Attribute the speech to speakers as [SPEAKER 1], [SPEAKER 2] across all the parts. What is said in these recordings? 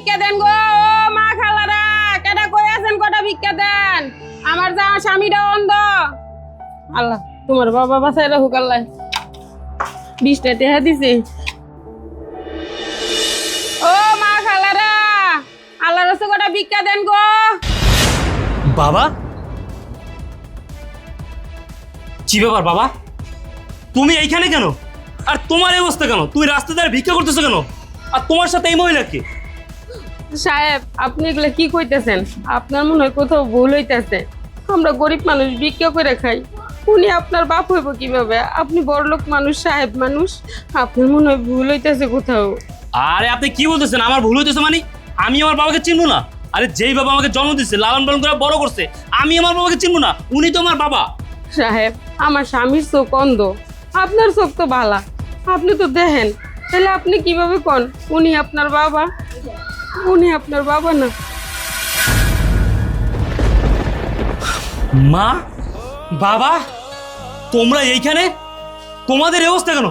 [SPEAKER 1] ভিক্ষা দেন গো। ও মা খালারা, কেডা কই আছেন? কটা ভিক্ষা দেন। আমার যা স্বামীটা অন্ধ। আল্লাহ তোমার বাবা বাঁচাই রাখুক আল্লাহ। 20টা টাকা দিছে। ও মা খালারা, আল্লাহর রাস্তে কটা ভিক্ষা দেন গো।
[SPEAKER 2] বাবা, কি ব্যাপার বাবা? তুমি এইখানে কেন? আর তোমার এই অবস্থা কেন? তুমি রাস্তা ধারে ভিক্ষা করতেছো কেন? আর তোমার সাথে এই মহিলা কে?
[SPEAKER 1] সাহেব, আপনি এগুলো কি কইতেছেন? আপনার মনে হয় কোথাও ভুল হইতেছে। আমরা গরিব মানুষ, ভিক্ষা করে খাই। উনি আপনার বাপ হইব কিভাবে? আপনি বড়লোক মানুষ, সাহেব মানুষ। আপনার মনে হয় ভুল হইতেছে কোথাও।
[SPEAKER 2] আরে আপনি কি বলতেছেন? আমার ভুল হইতেছে মানে? আমি আমার বাবাকে চিনবো না? আরে যেই বাবা আমাকে জন্ম দিচ্ছে, লালন পালন করে বড় করছে, আমি আমার বাবাকে চিনবো না? উনি তো আমার বাবা।
[SPEAKER 1] সাহেব, আমার স্বামীর চোখ অন্ধ, আপনার চোখ তো ভালা, আপনি তো দেখেন। তাহলে আপনি কিভাবে কোন উনি আপনার বাবা? উনি আপনার বাবা না।
[SPEAKER 2] মা, বাবা, তোমরা এইখানে? তোমাদের এই অবস্থা কেন?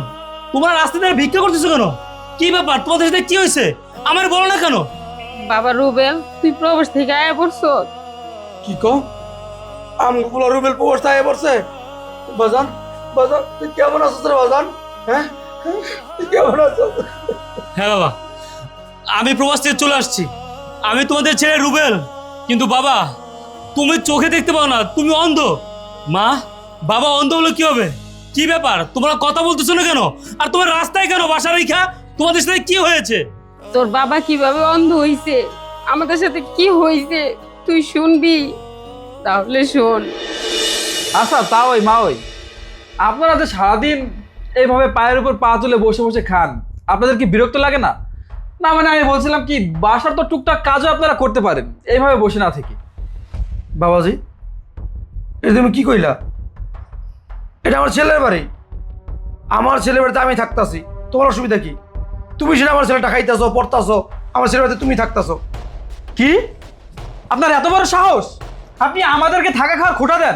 [SPEAKER 2] তোমরা রাস্তা ধারে ভিক্ষা করতেছো কেন? কি ব্যাপার? তোমাদের সাথে কি হয়েছে আমার বলো না কেন?
[SPEAKER 1] বাবা রুবেল, তুই প্রবাস থেকে আয়া পড়ছ?
[SPEAKER 3] কি কো? আমগুলো রুবেল পোস্ট আয় পড়ছে। বাজান, বাজান তুই কেমন আছিস রে বাজান? হ্যাঁ, তুই কেমন আছিস?
[SPEAKER 2] হ্যাঁ বাবা, আমি প্রবাস থেকে চলে আসছি। আমি তোমাদের ছেলে রুবেল। কিন্তু বাবা, তুমি চোখে দেখতে পাও না, তুমি অন্ধ। মা, বাবা অন্ধ হলো কি হবে? কি ব্যাপার? তোমরা কথা বলতেছো না কেন? আর তোমার রাস্তায় কেন বাসা রেখা? তোমাদের সাথে কি হয়েছে?
[SPEAKER 1] তোর বাবা কিভাবে অন্ধ হইছে, আমাদের সাথে কি হইছে তুই শুনবি? তাহলে শোন।
[SPEAKER 4] আচ্ছা তা ওই মা, ওই আপনারা যে সারাদিন এইভাবে পায়ের উপর পা তুলে বসে বসে খান, আপনাদের কি বিরক্ত লাগে না? না মানে আমি বলছিলাম কি, বাসার তো টুকটাক কাজও আপনারা করতে পারেন এইভাবে বসে না থেকে।
[SPEAKER 3] বাবাজি, এটা তুমি কি কইলা? এটা আমার ছেলের বাড়ি। আমার ছেলের বাড়িতে আমি থাকতাছি, তোমার অসুবিধা কি? তুমি সেটা আমার ছেলেটা খাইতেছো, পড়তাছো, আমার ছেলের বাড়িতে তুমি থাকতাছো।
[SPEAKER 4] কি আপনার এত বড় সাহস? আপনি আমাদেরকে থাকা খাওয়ার খোটা দেন?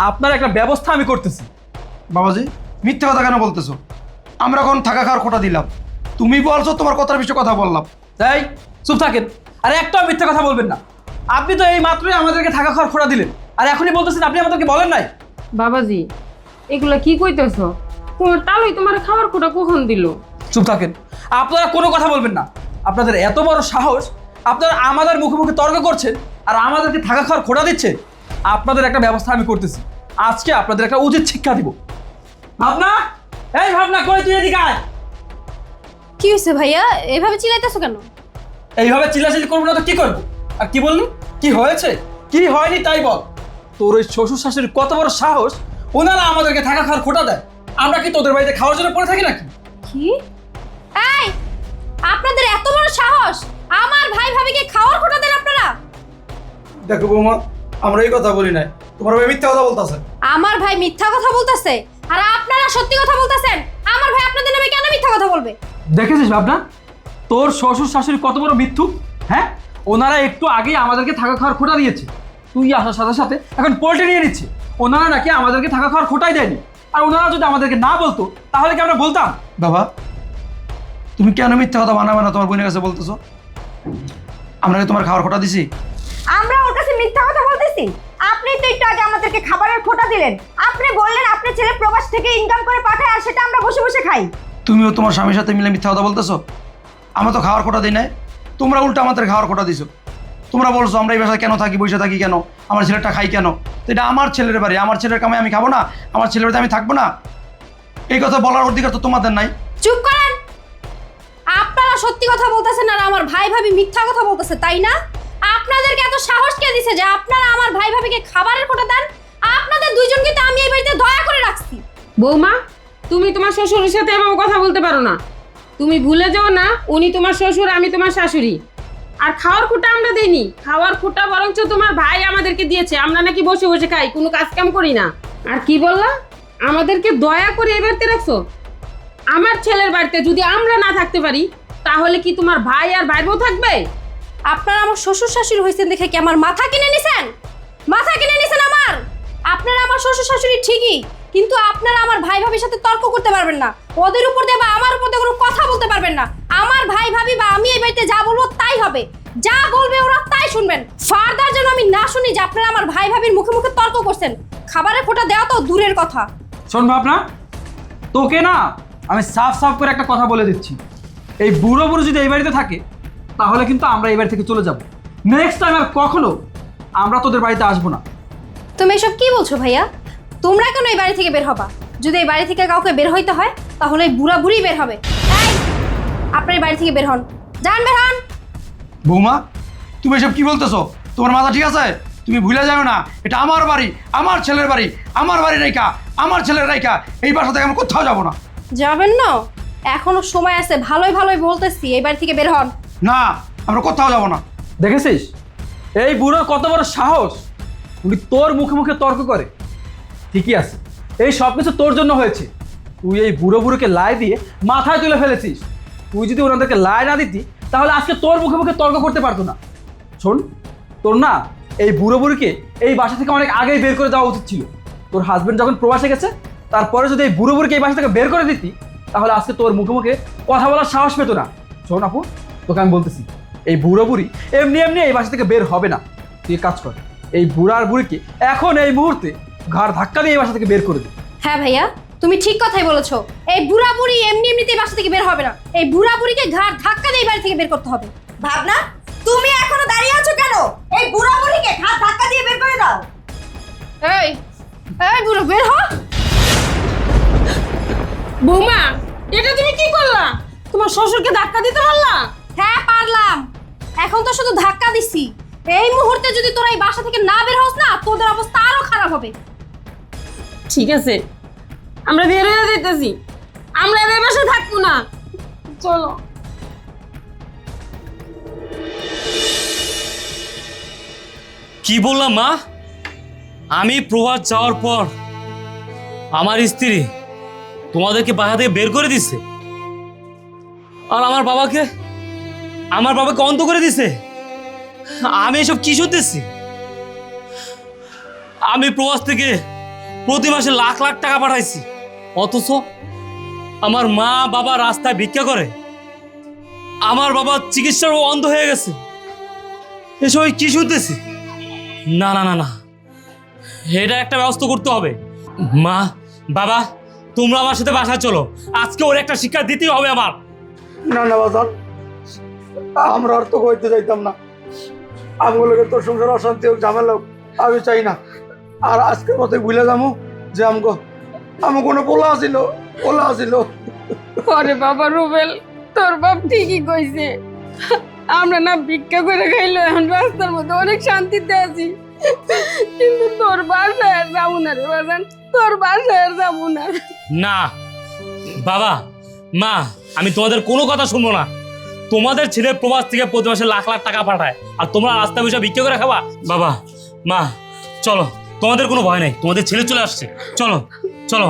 [SPEAKER 4] আপনার একটা ব্যবস্থা আমি করতেছি।
[SPEAKER 3] বাবাজি, মিথ্যা কথা কেন বলতেছো? আমরা এখন থাকা খাওয়ার খোটা দিলাম, তুমি বলছো তোমার কথার বিষয়ে কথা বললাম।
[SPEAKER 4] তাই চুপ থাকেন, আর একটাও মিথ্যা কথা বলবেন না। আপনি তো এই মাত্রই আমাদেরকে থাকা খাওয়ার খোটা দিলেন, আর এখনই বলতেছেন আপনি আমাদেরকে বলেন নাই।
[SPEAKER 1] বাবাজি, এগুলা কি কইতেছ? তোমার তালুই তোমার খাবার খোটা কখন দিল?
[SPEAKER 4] চুপ থাকেন, আপনারা কোনো কথা বলবেন না। আপনাদের এত বড় সাহস, আপনারা আমাদের মুখে মুখে তর্ক করছেন আর আমাদেরকে থাকা খাওয়ার খোটা দিচ্ছেন। আপনাদের একটা ব্যবস্থা আমি করতেছি। আজকে আপনাদের একটা উচিত শিক্ষা দিব। ভাবনা, এই ভাবনা, কই তুই এদিকে আয়।
[SPEAKER 5] কি হয়েছে ভাইয়া, এভাবে চিল্লাইতেছো কেন?
[SPEAKER 4] এইভাবে চিল্লাচিল্লি করবো না তো কি করবো? আর কি বললি? কি হয়েছে কি হয়নি তাই বল। তোর ওই শ্বশুর শাশুড়ির কত বড় সাহস, ওনারা আমাদেরকে থাকা খাওয়ার খোটা দেয়। আমরা কি তোদের বাড়িতে খাওয়ার জন্য পড়ে থাকি নাকি?
[SPEAKER 5] কি? এই, আপনাদের এত বড় সাহস, আমার ভাই ভাবিকে খাওয়ার খোটা দেন আপনারা?
[SPEAKER 3] দেখো বৌমা, আমরা এই কথা বলি নাই, তোমার ভাই মিথ্যা কথা বলতেছে।
[SPEAKER 5] আমার ভাই মিথ্যা কথা বলতেছে আর আপনারা সত্যি কথা বলতেছেন? আমার ভাই আপনাদের নামে কেন মিথ্যা কথা বলবে?
[SPEAKER 4] দেখেছিস ভাবনা, তোর শ্বশুর শাশুড়ি কত বড় মিথ্যুক। হ্যাঁ, ওনারা একটু আগেই আমাদেরকে থাকা খাওয়ার খোটা দিয়েছে। তুই আসার সাথে সাথে এখন পোল্টে নিয়ে নিচ্ছে। ওনারা নাকি আমাদেরকে থাকা খাওয়ার খোটাই দেয়নি। আর ওনারা যদি আমাদেরকে না বলতো তাহলে কি আমরা বলতাম?
[SPEAKER 3] বাবা, তুমি কেন মিথ্যা কথা বানাবে না তোমার বোনের কাছে বলতেছো? আমরা কি তোমার খাওয়ার খোটা দিছি?
[SPEAKER 6] আমরা ওর কাছে মিথ্যা কথা বলতেছি? আপনি তো একটু আগে আমাদেরকে খাবারের খোটা দিলেন। আপনি বললেন আপনার ছেলে প্রবাস থেকে ইনকাম করে পাঠায় আর সেটা আমরা বসে বসে খাই।
[SPEAKER 3] তুমিও তোমার স্বামীর সাথে মিলে মিথ্যা কথা বলতেছো। আমরা তো খাওয়ার খোটা দিই নাই, তোমরা উল্টা আমাদের খাওয়ার খোটা দিছো। তোমরা বলছো আমরা এই বাসায় কেন থাকি, বসে থাকি কেন, আমার ছেলেটা খাই কেন? তো এটা আমার ছেলের বাড়ি, আমার ছেলের কামাই আমি খাবো না? আমার ছেলের বাড়িতে আমি থাকবো না? এই কথা বলার অধিকার তো তোমাদের নাই।
[SPEAKER 5] চুপ করেন। আপনারা সত্যি কথা বলতেছেন আর আমার ভাই ভাবি মিথ্যা কথা বলতেছে, তাই না? আপনাদেরকে এত সাহস কে দিছে যে আপনারা আমার ভাই ভাবিকে খাবারের খোটা দেন? আপনাদের দুইজনকে তো আমি এই বাড়িতে দয়া করে রাখছি।
[SPEAKER 1] বৌমা, তুমি তোমার শ্বশুরের সাথে এভাবে কথা বলতে পারো না। তুমি ভুলে যাও না, উনি তোমার শ্বশুর, আমি তোমার শাশুড়ি। আর খাওয়ার খোটা আমরা দেইনি, খাওয়ার খোটা বরঞ্চ তোমার ভাই আমাদেরকে দিয়েছে। আমরা নাকি বসে বসে খাই, কোনো কাজ কাম করি না। আর কি বললা? আমাদেরকে দয়া করে এই বাড়িতে রাখছো? আমার ছেলের বাড়িতে যদি আমরা না থাকতে পারি, তাহলে কি তোমার ভাই আর ভাই বউ থাকবে?
[SPEAKER 5] আপনারা আমার শ্বশুর শাশুড়ি হয়েছেন দেখে কি আমার মাথা কিনে নিছেন? মাথা কিনে নিছেন আমার? আপনারা আমার শ্বশুর শাশুড়ি ঠিকই, কিন্তু আপনারা আমার ভাই ভাবির সাথে তর্ক করতে পারবেন না। ওদের উপর দিয়ে বা আমার উপর দিয়ে কোনো কথা বলতে পারবেন না। আমার ভাই ভাবি বা আমি এই বাড়িতে যা বলবো তাই হবে। হবে, যা বলবে ওরা তাই শুনবেন। ফার্দার যেন আমি না শুনি যে আপনারা আমার ভাই ভাবির মুখে মুখে তর্ক করছেন। খাবারের ফোঁটা দেওয়া তো দূরের কথা।
[SPEAKER 4] শোন ভাবনা, তোকে না আমি সাফ সাফ করে একটা কথা বলে দিচ্ছি, এই বুড়ো বুড়ো যদি এই বাড়িতে থাকে তাহলে কিন্তু আমরা এই বাড়ি থেকে চলে যাব। নেক্সট টাইম আর কখনো আমরা তোদের বাড়িতে আসবো না।
[SPEAKER 5] তুমি এসব কি বলছো ভাইয়া? তোমরা কেন এই বাড়ি থেকে বের হবা? যদি এই বাড়ি থেকে কাউকে বের হইতে হয় তাহলে এই বুড়া বুড়ি বের হবে। এই, আপনার এই বাড়ি থেকে বের হন, যান বের হন।
[SPEAKER 3] বৌমা, তুমি এসব কি বলতেছো? তোমার মাথা ঠিক আছে? তুমি ভুলে যাও না, এটা আমার বাড়ি, আমার ছেলের বাড়ি, আমার বাড়ি রাইকা, আমার ছেলের রাইকা এই বাসা থেকে আমি কোথাও যাবো না।
[SPEAKER 5] যাবেন না? এখনো সময় আছে, ভালোই ভালোই বলতেছি, এই বাড়ি থেকে বের হন।
[SPEAKER 3] না, আমরা কোথাও যাবো না।
[SPEAKER 4] দেখেছিস এই বুড়োর কত বড় সাহস, উনি তোর মুখে মুখে তর্ক করে। ঠিকই আছে, এই সব কিছু তোর জন্য হয়েছে। তুই এই বুড়ো বুড়োকে লাই দিয়ে মাথায় তুলে ফেলেছিস। তুই যদি ওনাদেরকে লাই না দিতি তাহলে আজকে তোর মুখে মুখে তর্ক করতে পারতো না। শোন, তোর না এই বুড়ো বুড়িকে এই বাসা থেকে অনেক আগেই বের করে দেওয়া উচিত ছিল। তোর হাজবেন্ড যখন প্রবাসে গেছে তারপরে যদি এই বুড়ো বুড়িকে এই বাসা থেকে বের করে দিতি তাহলে আজকে তোর মুখে মুখে কথা বলার সাহস পেতো না। শোন আপু, তোকে আমি বলতেছি, এই বুড়ো বুড়ি এমনি এমনি এই বাসা থেকে বের হবে না। তুই এক কাজ কর, এই বুড়া আর বুড়িকে এখন এই মুহূর্তে ঘাড় ধাক্কা দিয়ে এই বাসা থেকে বের করে দে।
[SPEAKER 5] হ্যাঁ ভাইয়া, তুমি ঠিক কথাই বলেছো। এই বুড়া বুড়ি এমনি এমনিতেই বাসা থেকে বের হবে না। এই বুড়া বুড়িকে ঘাড় ধাক্কা দিয়ে এই বাড়ি থেকে বের করতে হবে।
[SPEAKER 6] ভাবনা, তুমি এখনো দাঁড়িয়ে আছো কেন? এই বুড়া বুড়িকে ঘাট ধাক্কা দিয়ে বের করে দাও।
[SPEAKER 5] এই এই বুড়ো বের হ।
[SPEAKER 1] বৌমা, এটা তুমি কি করলা? তোমার শ্বশুরকে ধাক্কা দিতে পারলা?
[SPEAKER 5] হ্যাঁ পারলাম, এখন তো শুধু ধাক্কা দিছি। এই মুহূর্তে যদি তোরা এই বাসা থেকে না বের হস না, তোদের অবস্থা আরো খারাপ হবে।
[SPEAKER 1] ঠিক আছে, আমরা বের হয়ে যেতেছি, আমরা এই বাসায় থাকবো না, চলো।
[SPEAKER 2] কি বললাম মা? আমি প্রবাস যাওয়ার পর আমার স্ত্রী তোমাদেরকে বাসা থেকে বের করে দিচ্ছে, আর আমার বাবাকে অন্ধ করে দিছে। আমি এসব কি শুনতেছি? আমি প্রবাস থেকে প্রতি মাসে লাখ লাখ টাকা পাঠাইছি, অথচ আমার মা বাবা রাস্তায় ভিক্ষা করে। আমার বাবা চিকিৎসার অন্ধ হয়ে গেছে। এসব কি শুনতেছি? না না না না, এটা একটা ব্যবস্থা করতে হবে। মা বাবা, তোমরা আমার সাথে বাসায় চলো, আজকে ওর একটা শিক্ষা দিতেই হবে আমার।
[SPEAKER 3] না না বাজার, আমরা আর তো কইতে চাইতাম না। আমগুলোকে তোর সংসার অশান্তি হোক, ঝামেলা হোক, আমি চাই না। আর আজকের মতো ভুলে যাবো যে আমি কোনো পোলা আসিল।
[SPEAKER 1] আরে বাবা রুবেল, তোর বাপ ঠিকই কইছে, আমরা না ভিক্ষা করে খাইলো, এখন রাস্তার মধ্যে অনেক শান্তিতে আছি, কিন্তু তোর বাসায় আর যাবো না রে বাজান, তোর বাসায় আর যাবো না।
[SPEAKER 2] না বাবা মা, আমি তোমাদের কোনো কথা শুনবো না। তোমাদের ছেলে প্রবাস থেকে প্রতি মাসে লাখ লাখ টাকা পাঠায়, আর তোমরা রাস্তা বসে ভিক্ষা করে খাবা? বাবা মা চলো, তোমাদের কোনো ভয় নেই, তোমাদের ছেলে চলে আসছে, চলো চলো।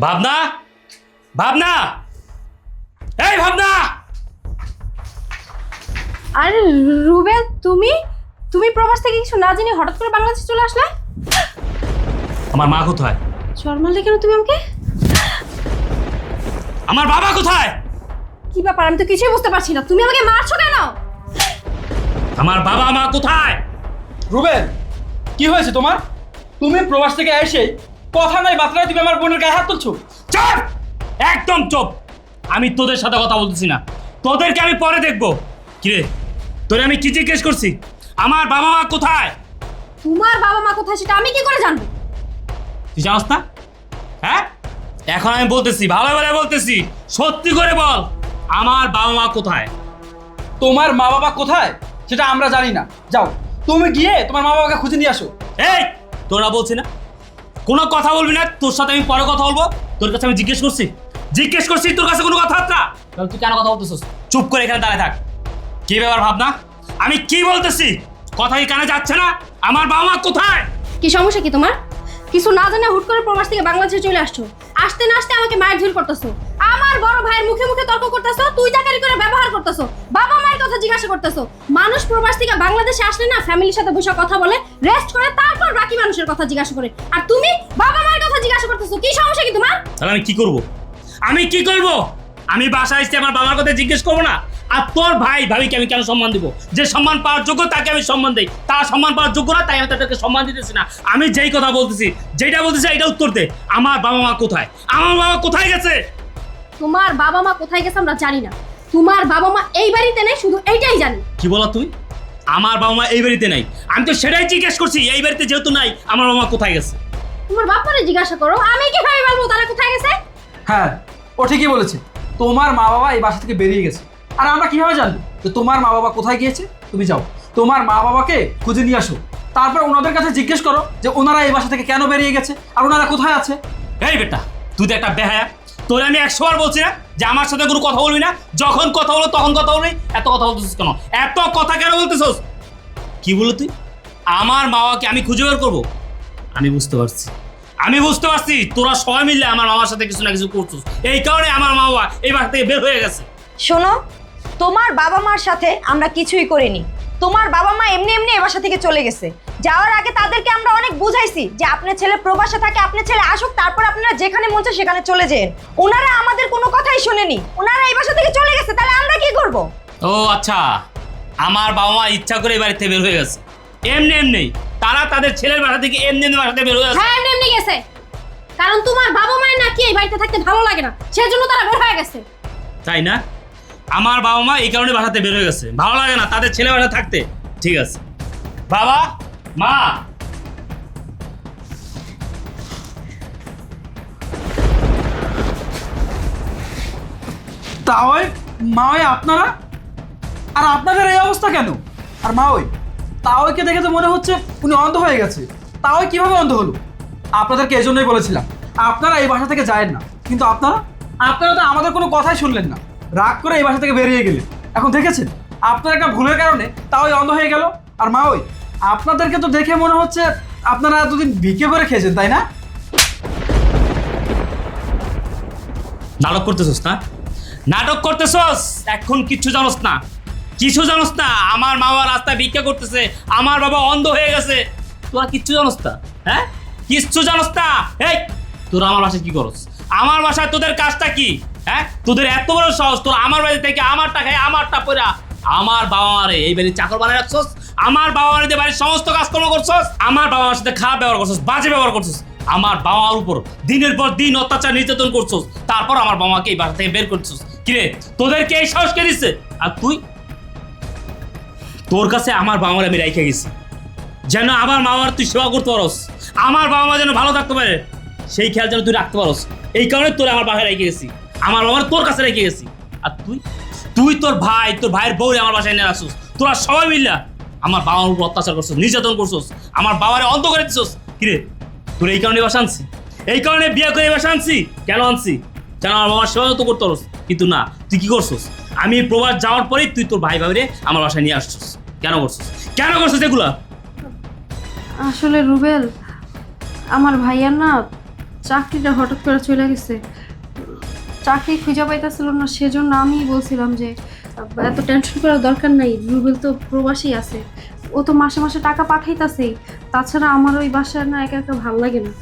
[SPEAKER 2] ভাবনা, ভাবনা, এই ভাবনা!
[SPEAKER 5] আরে রুবেল, তুমি তুমি প্রবাস থেকে কিছু না জানি হঠাৎ করে বাংলাদেশে চলে আসলে?
[SPEAKER 2] আমার মা কোথায়?
[SPEAKER 5] শর্মালে কেন তুমি আমাকে?
[SPEAKER 2] আমার বাবা কোথায়?
[SPEAKER 5] কি ব্যাপার, আমি তো কিছুই বুঝতে পারছি না, তুমি আমাকে মারছো কেন?
[SPEAKER 2] আমার বাবা মা কোথায়?
[SPEAKER 4] রুবেল, কি হয়েছে তোমার? তুমি প্রবাস থেকে এসে কথা নাই বার্তা নাই তুমি আমার বোনের গায়ে হাত তুলছো।
[SPEAKER 2] চুপ, একদম চুপ। আমি তোদের সাথে কথা বলতেছি না, তোদেরকে আমি পরে দেখবো। কিরে, তোরে আমি কি জিজ্ঞেস করছি? আমার বাবা মা কোথায়?
[SPEAKER 5] তোমার বাবা মা কোথায় সেটা আমি কি করে জানবো?
[SPEAKER 2] তুই জানোস না? হ্যাঁ, এখন আমি বলতেছি, ভালো ভালো বলতেছি, সত্যি করে বল, আমার বাবা মা কোথায়?
[SPEAKER 4] তোমার মা বাবা কোথায় সেটা আমরা জানি না। যাও তুমি গিয়ে তোমার মা বাবাকে খুঁজে নিয়ে আসো।
[SPEAKER 2] এই তোরা বলছি না, কোনো কথা বলবি না, তোর সাথে আমি পরে কথা বলবো। তোর কাছে আমি জিজ্ঞেস করছি তোর কাছে কোনো কথাবার্তা? তাহলে তুই কেন কথা বলতেছিস? চুপ করে এখানে দাঁড়িয়ে থাক। কি ব্যাপার ভাবনা, আমি কি বলতেছি কথা কি কানে যাচ্ছে না? আমার বাবা মা কোথায়?
[SPEAKER 5] কি সমস্যা কি তোমার? কিছু না জানে হুট করে প্রবাস থেকে বাংলাদেশে চলে আসছো, আসতে না আসতে আমাকে মায়ের ঝুল করতেছো, আমার বড় ভাইয়ের মুখে মুখে তর্ক করতেছো, তুই চাকারি করে ব্যবহার করতেছো, বাবা মায়ের কথা জিজ্ঞাসা করতেছো। মানুষ প্রবাস থেকে বাংলাদেশে আসলে না ফ্যামিলির সাথে বসে কথা বলে, রেস্ট করে, তারপর বাকি মানুষের কথা জিজ্ঞাসা করে, আর তুমি বাবা মায়ের কথা জিজ্ঞাসা করতেছো। কি সমস্যা কি তোমার?
[SPEAKER 2] তাহলে আমি কি করব? আমি কি করব? আমি বাসায় এসে আমার বাবার কথা জিজ্ঞেস করবো না? আর তোর ভাই ভাবিকে আমি কেন সম্মান দিব? যে সম্মান পাওয়ার যোগ্য তাকে আমি সম্মান দেই, তার সম্মান পাওয়ার যোগ্য না তাই আমি তাদেরকে সম্মান দিতেছি না। আমি যেই কথা বলতেছি, যেটা বলতেছি এটা উত্তর দে। আমার বাবা মা কোথায়? আমার বাবা কোথায় গেছে?
[SPEAKER 5] তোমার বাবা মা কোথায় গেছে আমরা জানি না, তোমার বাবা মা এই বাড়িতে নেই, শুধু এইটাই জানি।
[SPEAKER 2] কি বলো তুমি? আমার বাবা মা এই বাড়িতে নাই? আমি তো সেটাই জিজ্ঞেস করছি, এই বাড়িতে যেহেতু নাই আমার বাবা মা কোথায় গেছে?
[SPEAKER 5] তোমার বাপারে জিজ্ঞাসা করো, আমি কিভাবে বলবো তারা কোথায় গেছে?
[SPEAKER 4] হ্যাঁ, ও ঠিকই বলেছে, তোমার মা বাবা এই বাসা থেকে বেরিয়ে গেছে। আর আমরা কিভাবে জানবো যে তোমার মা বাবা কোথায় গিয়েছে? তুমি যাও, তোমার মা বাবাকে খুঁজে নিয়ে আসো, তারপর ওনাদের কাছে জিজ্ঞেস করো যে ওনারা এই বাসা থেকে কেন বেরিয়ে গেছে আর ওনারা কোথায় আছে।
[SPEAKER 2] এই বেটা, তুই তো একটা বেহায়া। তোর আমি 100 বার বলছি না যে আমার সাথে কোনো কথা বলবি না? যখন কথা বলো তখন কথা বলবি। এত কথা বলতেছিস কেন? এত কথা কেন বলতেছিস? কি বলো তুই? আমার মা বাবাকে আমি খুঁজে বের করবো? আমি বুঝতে পারছি, আমি বুঝতে পারছি তোরা সবাই মিলে আমার মামার সাথে কিছু না কিছু করছিস। এই কারণে আমার মা বাবা এই বাসা থেকে বের হয়ে গেছে।
[SPEAKER 6] শোনো, তোমার বাবা মার সাথে আমরা কিছুই করিনি। তোমার বাবা মা এমনি এমনি এ বাসা থেকে চলে গেছে। যাওয়ার আগে তাদেরকে আমরা অনেক বুঝাইছি যে আপনার ছেলে প্রবাসে থাকে, আপনার ছেলে আসুক, তারপর আপনারা যেখানে মন চায় সেখানে চলে যেন। ওনারা আমাদের কোনো কথাই শোনেনি, ওনারা এই বাসা থেকে চলে গেছে, তাহলে আমরা কি করব?
[SPEAKER 2] ও আচ্ছা, আমার বাবা মা ইচ্ছা করে এই বাড়ি থেকে বের হয়ে গেছে এমনি এমনি? তারা তাদের ছেলের বাসা থেকে এমনি এমনি বাসা থেকে বের হয়ে গেছে?
[SPEAKER 5] হ্যাঁ, এমনি এমনি গেছে, কারণ তোমার বাবা মায়ের নাকি এই বাড়িতে থাকতে ভালো লাগে না, সেজন্য তারা বের হয়ে গেছে।
[SPEAKER 2] তাই না? আমার বাবা মা এই কারণে বাসাতে বের হয়ে গেছে, ভালো লাগে না তাদের ছেলে বাসা থাকতে। ঠিক আছে বাবা মা,
[SPEAKER 4] তাওই মাওই আপনারা, আর আপনাদের এই অবস্থা কেন? আর মাওই, তাওইকে দেখে তো মনে হচ্ছে উনি অন্ধ হয়ে গেছে। তাওই কিভাবে অন্ধ হলো? আপনাদেরকে এই জন্যই বলেছিলাম আপনারা এই বাসা থেকে যায়েন না, কিন্তু আপনারা তো আমাদের কোনো কথাই শুনলেন না, রাগ করে এই বাসা থেকে বেরিয়ে গেলেন। এখন দেখেছেন আপনার একটা ভুলের কারণে তাওই অন্ধ হয়ে গেল। আর মাওই, আপনাদেরকে তো দেখে মনে হচ্ছে আপনারা এতদিন ভিক্ষে করে খেয়েছেন, তাই না?
[SPEAKER 2] নাটক করতেছস না? নাটক করতেছস? এখন কিচ্ছু জানোস না, কিছু জানোস না। আমার মা বাবা রাস্তায় ভিক্ষা করতেছে, আমার বাবা অন্ধ হয়ে গেছে, তোরা কিচ্ছু জানোস না? হ্যাঁ, কিচ্ছু জানোস না। এই তোরা আমার বাসায় কি করস? আমার বাসায় তোদের কাজটা কি? হ্যাঁ, তোদের এত বড় সাহস, তোরা আমার বাড়ি থেকে আমার টাকায় আমারটা পয়রা আমার বাবা মারে এই বাড়ির চাকর বানায় রাখছস, আমার বাবা মারে বাড়ির সমস্ত কাজকর্ম করছস, আমার বাবা মার সাথে খারাপ ব্যবহার করছস, বাজে ব্যবহার করছস, আমার বাবা মার উপর দিনের পর দিন অত্যাচার নির্যাতন করছস, তারপর আমার বাবা মাকে এই বাসা থেকে বের করছস। কিরে, তোদেরকে এই সাহস কে দিচ্ছে? আর তুই, তোর কাছে আমার বাবা মার আমি রেখে গেছি যেন আমার মা বাবার তুই সেবা করতে পারস, আমার বাবা মা যেন ভালো থাকতে পারে, সেই খেয়াল যেন তুই রাখতে পারস। এই কারণে তোর আমার বাসায় রেখে গেছি, আমার বাবার তোর কাছে রেখে গেছি। আর তুই তোর ভাইয়ের বউরে আমার বাসায় নিয়ে আসছিস, তোরা সবাই মিললা আমার বাবার উপর অত্যাচার করছিস, নির্যাতন করছিস, আমার বাবারে অন্ধ করে দিছিস। কিরে, তোর এই কারণে বাসা আনছি, এই কারণে বিয়ে করে বাসা আনছি। কেন আনছি? যেন আমার বাবার সেবা তো করতে পারস। কিন্তু না, তুই কি করছিস? আমি প্রবাস যাওয়ার পরেই তুই তোর ভাই ভাবিরে আমার বাসায় নিয়ে আসছিস। কেন করছিস? কেন করছিস এগুলা?
[SPEAKER 5] আসলে রুবেল, আমার ভাইয়ার না চাকরিটা হঠাৎ করে চলে গেছে, চাকরি খুঁজে পাইতেছিল না, সেজন্য আমি বলছিলাম যে এত টেনশন করার দরকার নাই, রুবেল তো প্রবাসী আছে, ও তো মাসে মাসে টাকা পাঠাইতাছেই, তাছাড়া আমার ওই বাসায় না একা একা ভালো লাগে না,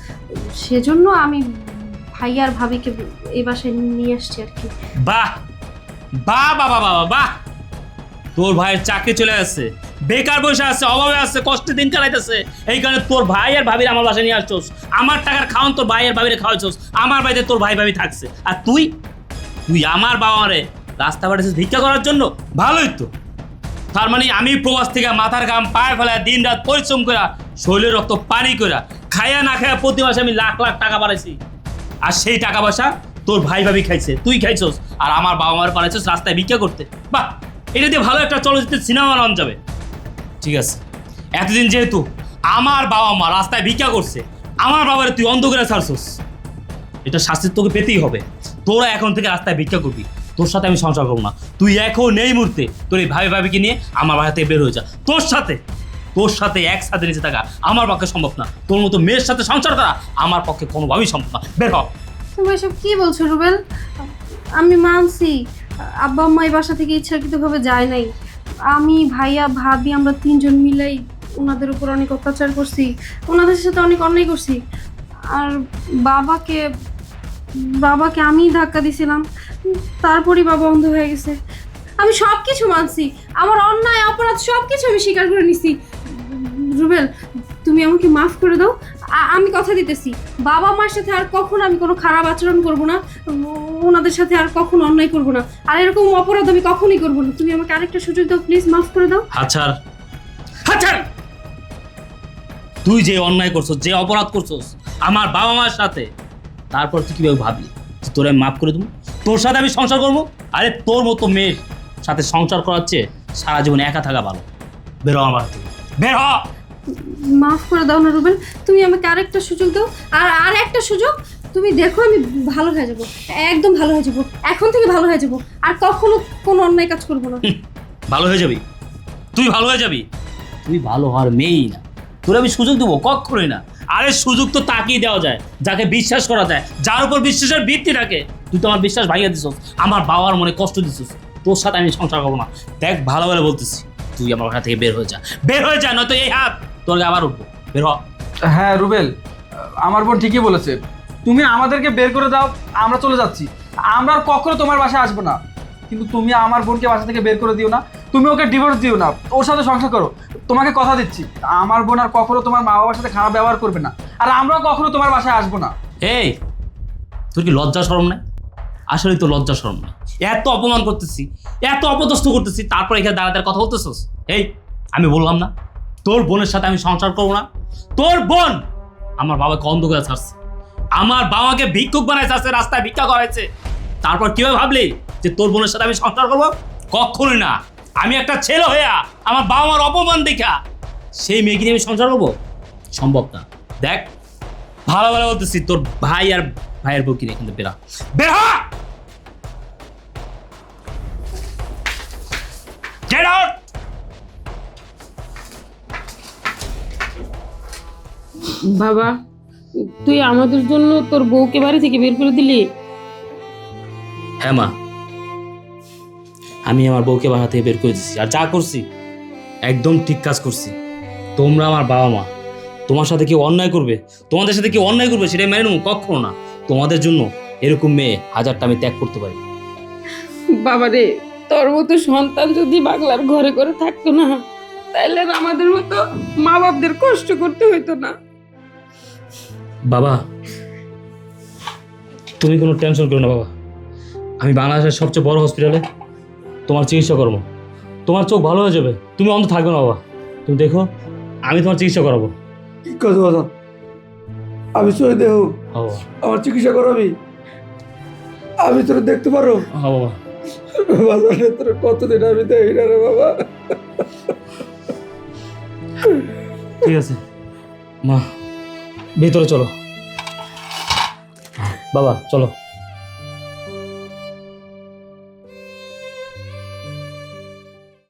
[SPEAKER 5] সেজন্য আমি ভাইয়ার ভাবিকে এই বাসায় নিয়ে আসছি আর কি।
[SPEAKER 2] বাহ বাহ বাবা বাবা বাহ, তোর ভাইয়ের চাকরি চলে আসছে, বেকার বসে আছে, অভাবে আছে, কষ্টে দিন কাটাইতেছে, এই কারণে তোর ভাই আর ভাবির আমার বাসায় নিয়ে আসছোস, আমার টাকার খাওয়ান তোর ভাই আর ভাবিরে খাওয়াইছোস, আমার বাড়িতে তোর ভাই ভাবি থাকছে। আর তুই আমার বাবা মারে রাস্তা পাঠাচ্ছিস ভিক্ষা করার জন্য? ভালোই তো। তার মানে আমি প্রবাস থেকে মাথার ঘাম পায়ে ফেলা দিন রাত পরিশ্রম করা শরীরের রক্ত পানি করা খায়া না খায়া প্রতি মাসে আমি লাখ লাখ টাকা পাঠাইছি, আর সেই টাকা পয়সা তোর ভাই ভাবি খাইছে, তুই খাইছস, আর আমার বাবা মার পাঠাইছস রাস্তায় ভিক্ষা করতে। বাহ, এটা দিয়ে ভালো একটা চলচ্চিত্রের সিনেমা বানানো যাবে। ঠিক আছে, এতদিন যেহেতু আমার বাবা মা রাস্তায় ভিক্ষা করছে, আমার বাবারে তুই অন্ধ করে ছাড়ছস, এটা শাস্তি তোকে পেতেই হবে। তোরা এখন থেকে রাস্তায় ভিক্ষা করবি, তোর সাথে আমি সংসার করবো না। তুই এখন এই মুহূর্তে তোর এই ভাই ভাবিকে নিয়ে আমার বাসা থেকে বের হয়ে যা। তোর সাথে একসাথে নিচে থাকা আমার পক্ষে সম্ভব না, তোর মতো মেয়ের সাথে সংসার করা আমার পক্ষে কোনোভাবেই সম্ভব না। বের হ।
[SPEAKER 5] তুমি এসব কি বলছো রুবেল? আমি মানছি আব্বা আম্মা এই বাসা থেকে ইচ্ছাকৃতভাবে যায় নাই, আমি ভাইয়া ভাবি আমরা তিনজন মিলাই ওনাদের উপর অনেক অত্যাচার করছি, ওনাদের সাথে অনেক অন্যায় করছি, আর বাবাকে বাবাকে আমিই ধাক্কা দিছিলাম, তারপরই বাবা অন্ধ হয়ে গেছে। আমি সব কিছু মানছি, আমার অন্যায় অপরাধ সব কিছু আমি স্বীকার করে নিছি। রুবেল, তুমি আমাকে মাফ করে দাও। আমি কথা দিতেছি, বাবা মার সাথে আর কখনো আমি কোনো খারাপ আচরণ করব না, ওনাদের সাথে আর কখনো অন্যায় করব না, আর এরকম অপরাধ আমি কখনোই করব না। তুমি আমাকে আরেকটা সুযোগ দাও প্লিজ, মাফ করে দাও।
[SPEAKER 2] আচ্ছা আচ্ছা, তুই যে অন্যায় করছস, যে অপরাধ করছস আমার বাবা মার সাথে, তারপর তুই কিভাবে ভাবলি যে তোর আমি মাফ করে দেবো, তোর সাথে আমি সংসার করবো? আরে তোর মতো মেয়ের সাথে সংসার করার চেয়ে সারা জীবন একা থাকা ভালো। বের হ আমার থেকে, বের হ।
[SPEAKER 5] মাফ করে দাও না রুবেল, তুমি আমাকে আরেকটা সুযোগ দাও, আর একটা সুযোগ। তুমি দেখো আমি ভালো হয়ে যাব, একদম ভালো হয়ে যাব, এখন থেকে ভালো হয়ে যাব, আর কখনো কোনো অন্যায় কাজ করব না।
[SPEAKER 2] ভালো হয়ে যাবি, তুই ভালো হয়ে যাবি, তুই ভালো হওয়ার মেয়েই না, তোর আমি সুযোগ দেবো? কখনোই না। আরে সুযোগ তো তাকেই দেওয়া যায় যাকে বিশ্বাস করা যায়, যার উপর বিশ্বাসের ভিত্তি থাকে। তুই তো আমার বিশ্বাস ভাঙিয়ে দিছিস, আমার বাবার মনে কষ্ট দিছিস, তোর সাথে আমি সংসার করবো না। দেখ ভালো ভালো বলতেছি, তুই আমার বাসা থেকে বের হয়ে যা, বের হয়ে যা, নয়তো এই হাত তোকে আবার উঠবো। বের হ।
[SPEAKER 4] হ্যাঁ রুবেল, আমার বোন ঠিকই বলেছে, তুমি আমাদেরকে বের করে দাও, আমরা চলে যাচ্ছি, আমরা আর কখনো তোমার বাসায় আসবো না। কিন্তু তুমি আমার বোনকে বাসা থেকে বের করে দিও না, তুমি ওকে ডিভোর্স দিও না, ওর সাথে সংসার করো। তোমাকে কথা দিচ্ছি, আমার বোন আর কখনো তোমার মা বাবার সাথে খারাপ ব্যবহার করবে না, আর আমরাও কখনো তোমার বাসায় আসবো না।
[SPEAKER 2] এই তোর কি লজ্জা শরম নাই? আসলে তো লজ্জা শরম নাই, এত অপমান করতেছি, এত অপদস্থ করতেছি, তারপর এখানে দাঁড়াতে কথা বলতেছিস? এই আমি বললাম না তোর বোনের সাথে আমি সংসার করবো না? তোর বোন আমার বাবাকে অন্ধ করে ছাড়ছে, আমার বাবাকে ভিক্ষুক বানায় ছাড়ছে, রাস্তায় ভিক্ষা করাইছে, তারপর কিভাবে ভাবলি যে তোর বোনের সাথে আমি সংসার করবো? কখনোই না। আমি একটা ছেলে হইয়া আমার বাবা মার অপমান দেখা সেই মেয়েকে নিয়ে আমি সংসার করবো? সম্ভব না। দেখ ভালো ভালো বলতেছি, তোর ভাই আর ভাইয়ের বউ কিনে এখান থেকে বেরা, বের হ। Get out!
[SPEAKER 1] বাবা, তুই আমাদের জন্য তোর বউকে বাড়ি থেকে বের করে দিলি?
[SPEAKER 2] হ্যাঁ মা, আমি আমার বউকে বাসা থেকে বের করে দিচ্ছি, আর যা করছি একদম ঠিক কাজ করছি। তোমরা আমার বাবা মা, তোমার সাথে কেউ অন্যায় করবে, তোমাদের সাথে কেউ অন্যায় করবে সেটা মেনে নেবো কখনো না। তোমাদের জন্য এরকম মেয়ে হাজারটা আমি ত্যাগ করতে পারি।
[SPEAKER 1] বাবা রে, তোর মতো সন্তান যদি বাংলার ঘরে ঘরে থাকতো না, তাহলে আর আমাদের মতো মা বাপদের কষ্ট করতে হইতো না।
[SPEAKER 2] বাবা তুমি কোনো টেনশন করো না বাবা, আমি বাংলাদেশের সবচেয়ে বড় হসপিটালে তোমার চিকিৎসা করবো, তোমার চোখ ভালো হয়ে যাবে, তুমি অন্ধ থাকবে না বাবা। তুমি দেখো আমি তোমার চিকিৎসা করাবো।
[SPEAKER 3] কি কথা বাজান, আমি চলে দেহ
[SPEAKER 2] হ্যাঁ বাবা,
[SPEAKER 3] আমার চিকিৎসা করাবি? আমি তোর দেখতে পারো?
[SPEAKER 2] হ্যাঁ বাবা।
[SPEAKER 3] বাজারে তোর কতদিন আমি দেখি না রে বাবা।
[SPEAKER 2] ঠিক আছে মা, ভিতরে চলো। বাবা চলো।